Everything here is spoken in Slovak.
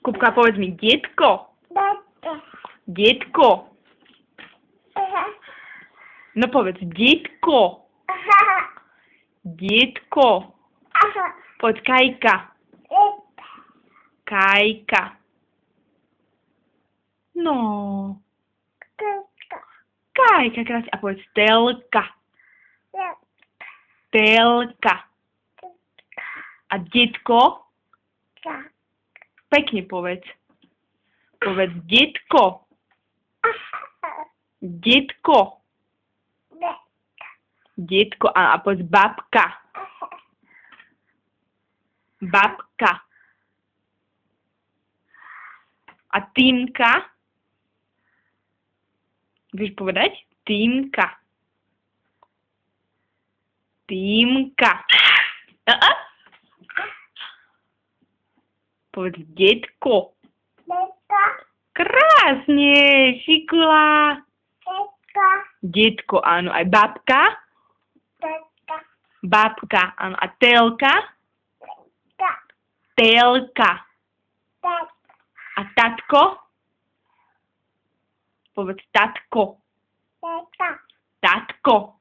Kupka, povedz mi, detko. Detko. No povedz, detko. Detko. Poď, Kajka. Kajka. No. Kajka, krásne. A povedz, Telka. Telka. A detko? Pekne povedz. Povedz, detko. Detko. Detko. A povedz, babka. Babka. A Týmka? Vieš povedať? Týmka. Týmka. Povedz, detko. Krásne, šikula. Detko, áno. Aj babka? Babka, áno. A telka? Telka. A tatko? Povedz, tatko. Tatko.